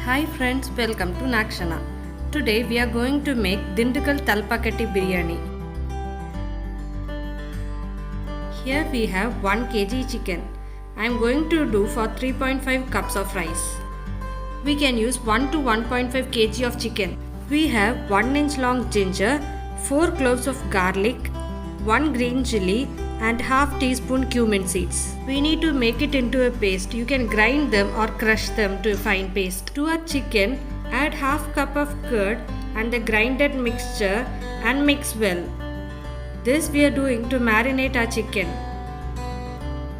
Hi friends, welcome to Nakshana. Today we are going to make Dindigul Talpakatti biryani. Here we have 1 kg chicken. I am going to do for 3.5 cups of rice. We can use 1 to 1.5 kg of chicken. We have 1 inch long ginger, 4 cloves of garlic, 1 green chilli and half teaspoon cumin seeds. We need to make it into a paste. You can grind them or crush them to a fine paste. To our chicken, add half cup of curd and the grinded mixture and mix well. This we are doing to marinate our chicken.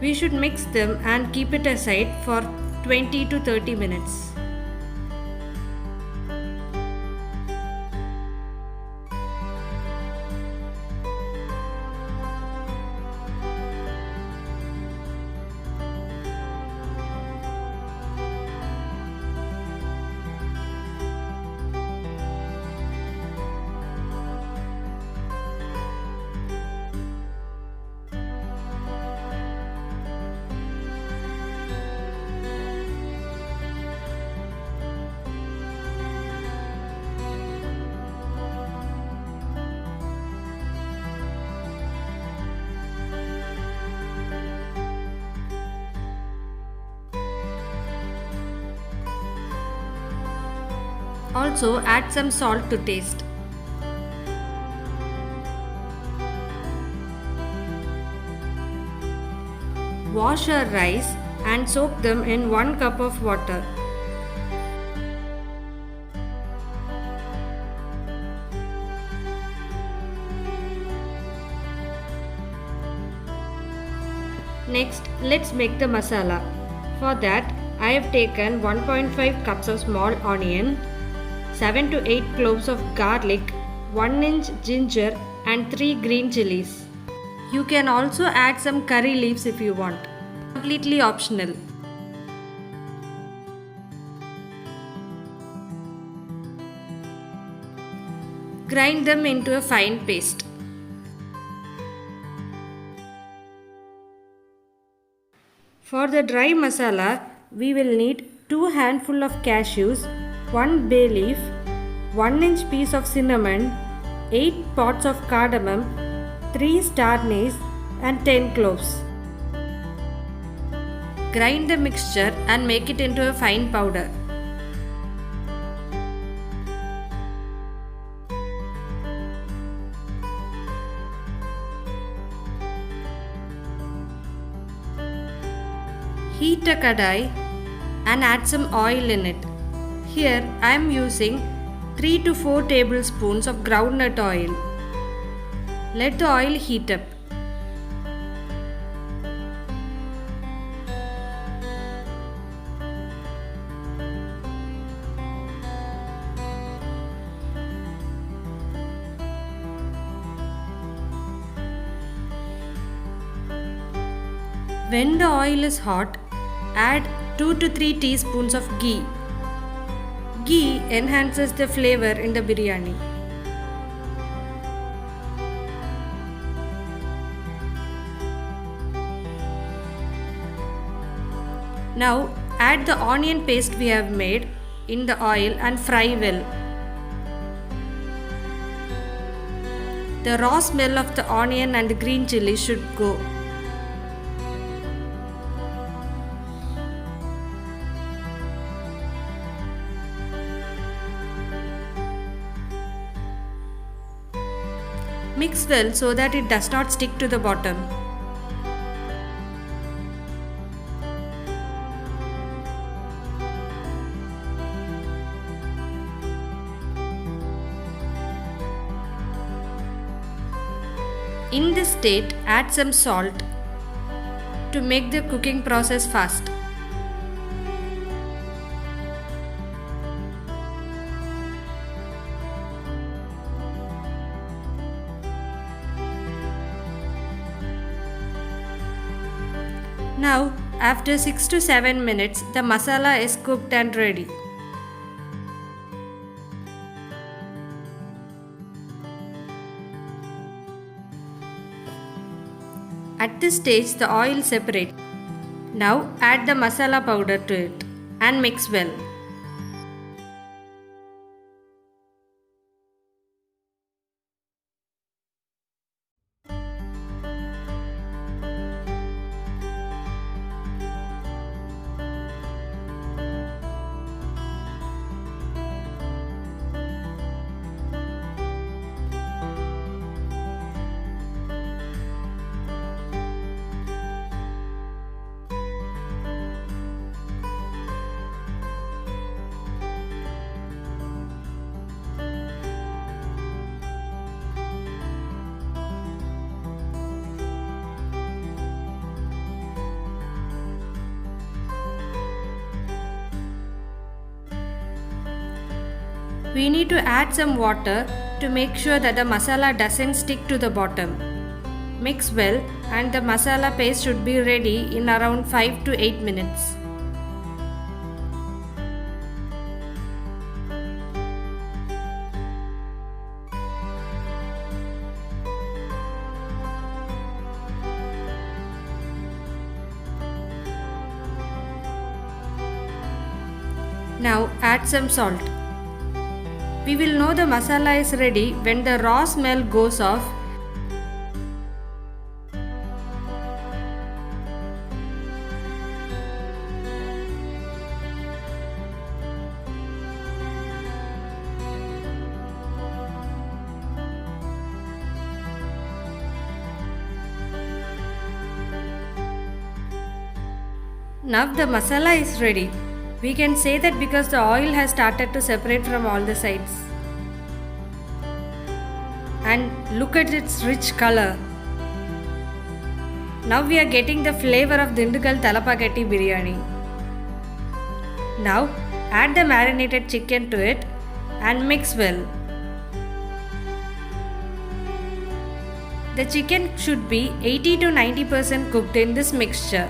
We should mix them and keep it aside for 20 to 30 minutes. Also add some salt to taste. Wash our rice and soak them in 1 cup of water. Next, let's make the masala. For that, I have taken 1.5 cups of small onion, 7 to 8 cloves of garlic, 1 inch ginger and 3 green chilies. You can also add some curry leaves if you want. Completely optional. Grind them into a fine paste. For the dry masala, we will need 2 handful of cashews, 1 bay leaf, 1 inch piece of cinnamon, 8 pods of cardamom, 3 star anise and 10 cloves. Grind the mixture and make it into a fine powder. Heat a kadai and add some oil in it. Here I am using 3 to 4 tablespoons of groundnut oil. Let the oil heat up. When the oil is hot, add 2 to 3 teaspoons of ghee. Ghee enhances the flavor in the biryani. Now add the onion paste we have made in the oil and fry well. The raw smell of the onion and the green chili should go. Mix well so that it does not stick to the bottom. In this state, add some salt to make the cooking process fast. Now, after 6 to 7 minutes, the masala is cooked and ready. At this stage, the oil separates. Now add the masala powder to it and mix well. We need to add some water to make sure that the masala doesn't stick to the bottom. Mix well and the masala paste should be ready in around 5 to 8 minutes. Now add some salt. We will know the masala is ready when the raw smell goes off. Now the masala is ready. We can say that because the oil has started to separate from all the sides. And look at its rich color. Now we are getting the flavor of Dindigul Talapakatti biryani. Now add the marinated chicken to it and mix well. The chicken should be 80 to 90% cooked in this mixture.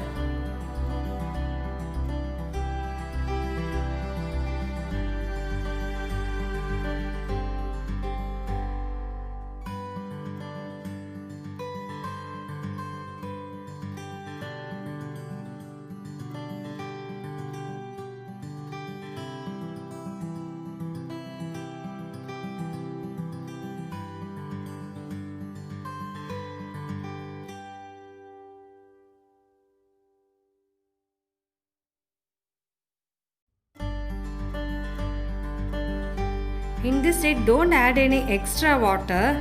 In this state, don't add any extra water.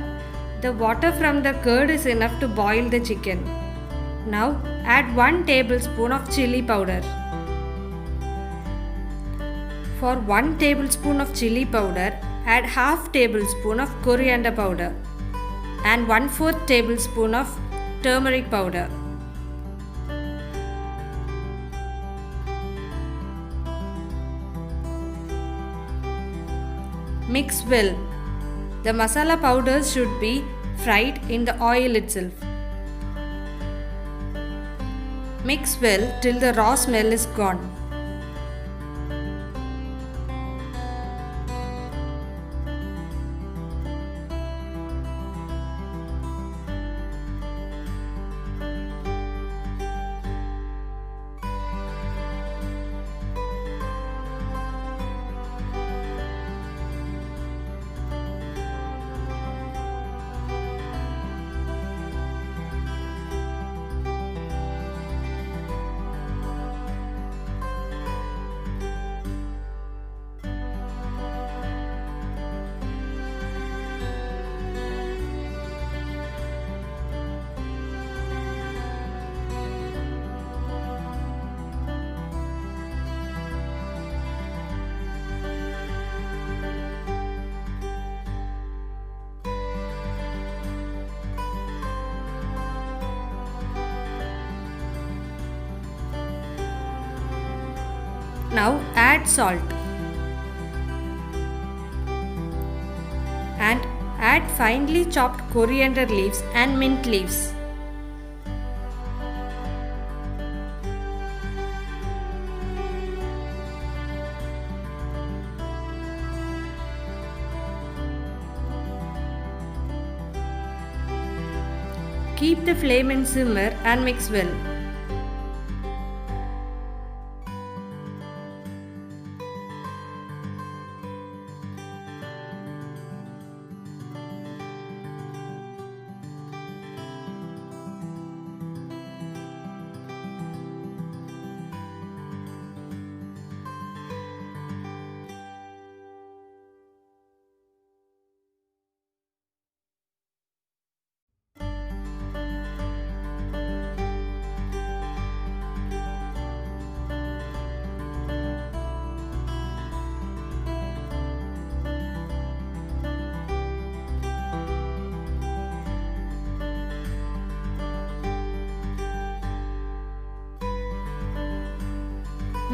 The water from the curd is enough to boil the chicken. Now add 1 tablespoon of chili powder. For 1 tablespoon of chili powder, add half tablespoon of coriander powder and 1/4 tablespoon of turmeric powder. Mix well. The masala powders should be fried in the oil itself. Mix well till the raw smell is gone. Now add salt and add finely chopped coriander leaves and mint leaves. Keep the flame in simmer and mix well.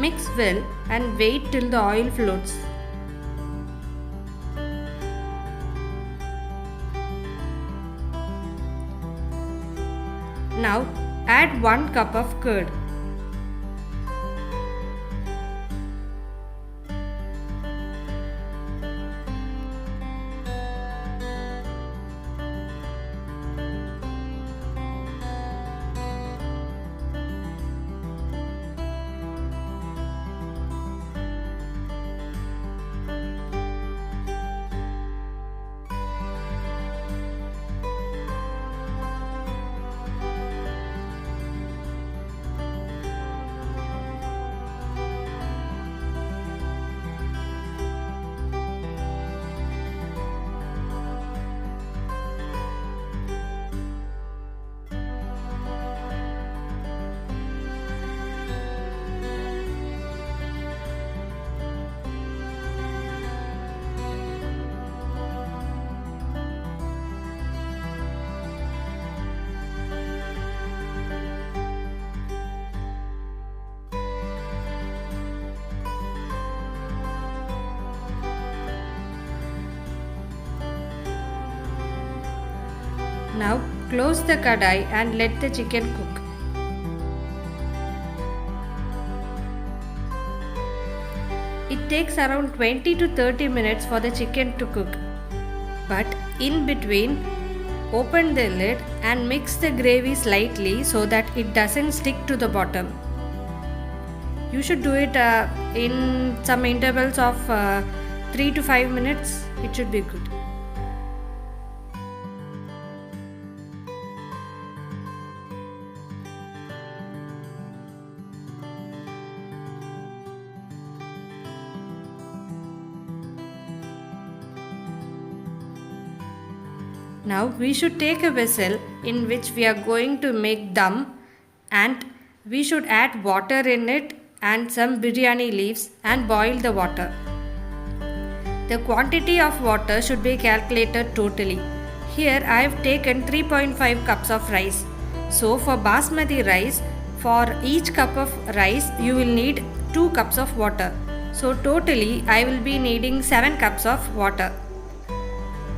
Mix well and wait till the oil floats. Now add 1 cup of curd. Now close the kadai and let the chicken cook. It takes around 20 to 30 minutes for the chicken to cook. But in between, open the lid and mix the gravy slightly so that it doesn't stick to the bottom. You should do it in some intervals of 3 to 5 minutes. It should be good. Now we should take a vessel in which we are going to make dum, and we should add water in it and some biryani leaves and boil the water. The quantity of water should be calculated totally. Here I have taken 3.5 cups of rice. So for basmati rice, for each cup of rice you will need 2 cups of water. So totally I will be needing 7 cups of water.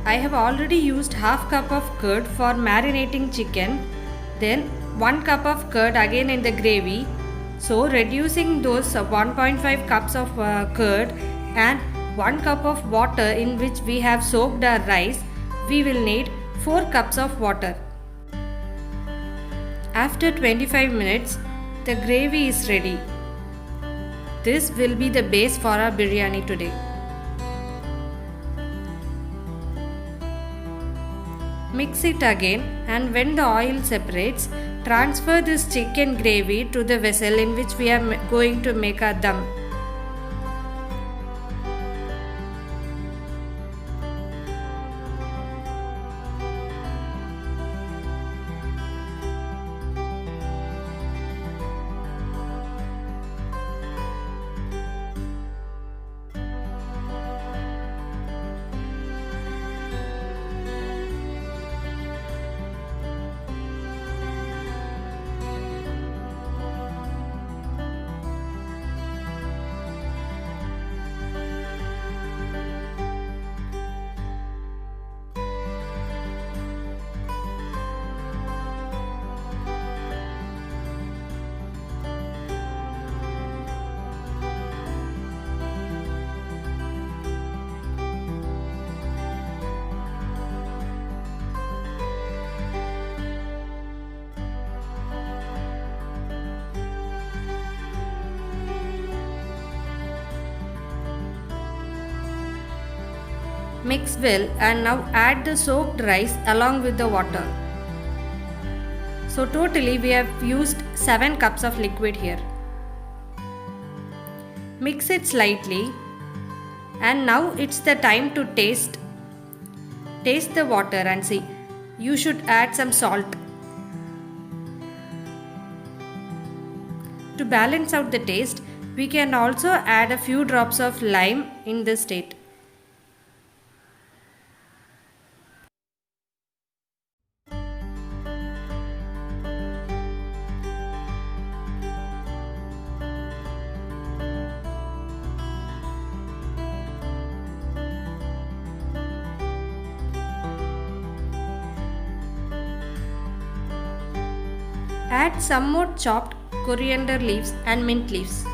I have already used half cup of curd for marinating chicken, then 1 cup of curd again in the gravy. So reducing those 1.5 cups of curd and 1 cup of water in which we have soaked our rice, we will need 4 cups of water. After 25 minutes, the gravy is ready. This will be the base for our biryani today. Mix it again, and when the oil separates, transfer this chicken gravy to the vessel in which we are going to make our dum. Mix well and now add the soaked rice along with the water. So totally we have used 7 cups of liquid here. Mix it slightly, and now it's the time to taste. Taste the water and see. You should add some salt. To balance out the taste, we can also add a few drops of lime in this state. Add some more chopped coriander leaves and mint leaves.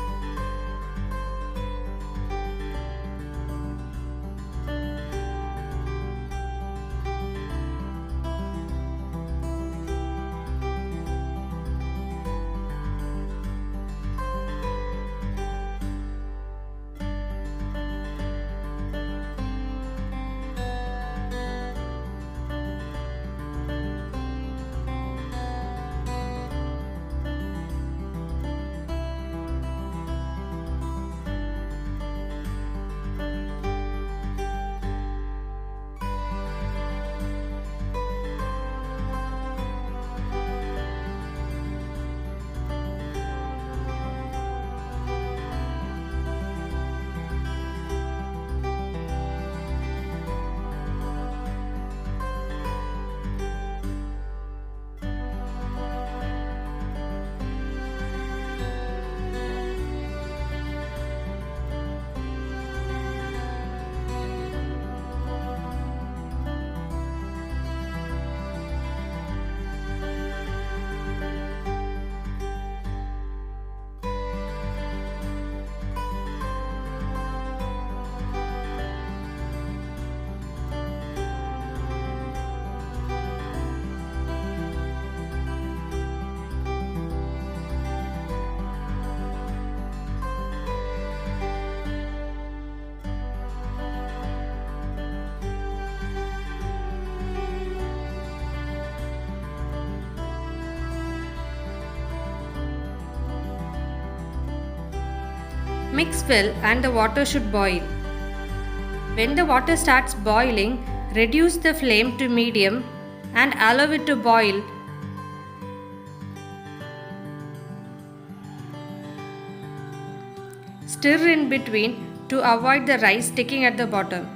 Mix well and the water should boil. When the water starts boiling, reduce the flame to medium and allow it to boil. Stir in between to avoid the rice sticking at the bottom.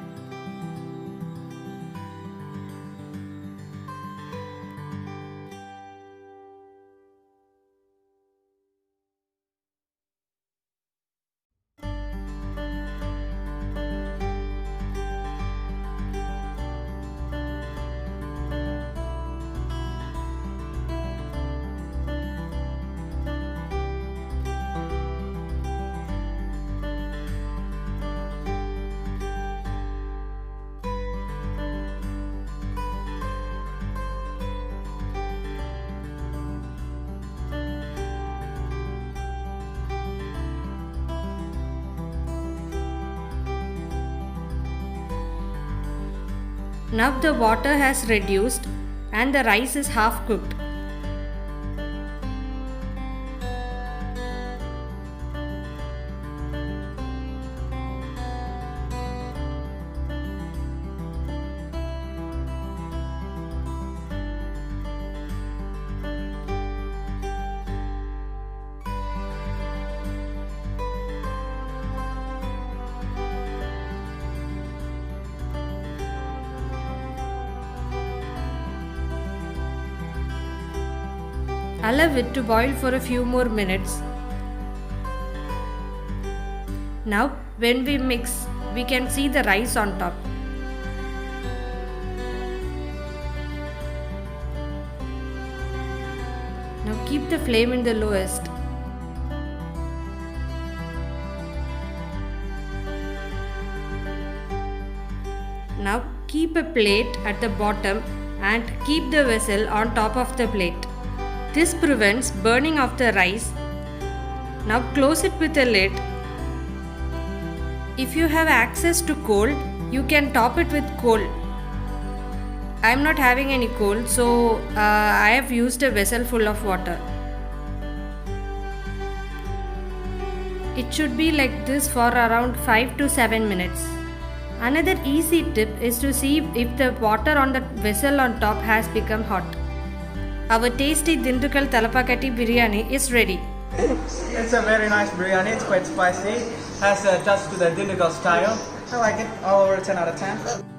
Now the water has reduced and the rice is half cooked. Allow it to boil for a few more minutes. Now, when we mix, we can see the rice on top. Now keep the flame in the lowest. Now keep a plate at the bottom and keep the vessel on top of the plate. This prevents burning of the rice. Now close it with a lid. If you have access to coal, you can top it with coal. I am not having any coal, so I have used a vessel full of water. It should be like this for around 5 to 7 minutes. Another easy tip is to see if the water on the vessel on top has become hot. Our tasty Dindigul Talapakatti biryani is ready. It's a very nice biryani. It's quite spicy. Has a touch to the Dindigul style. I like it. All over 10 out of 10.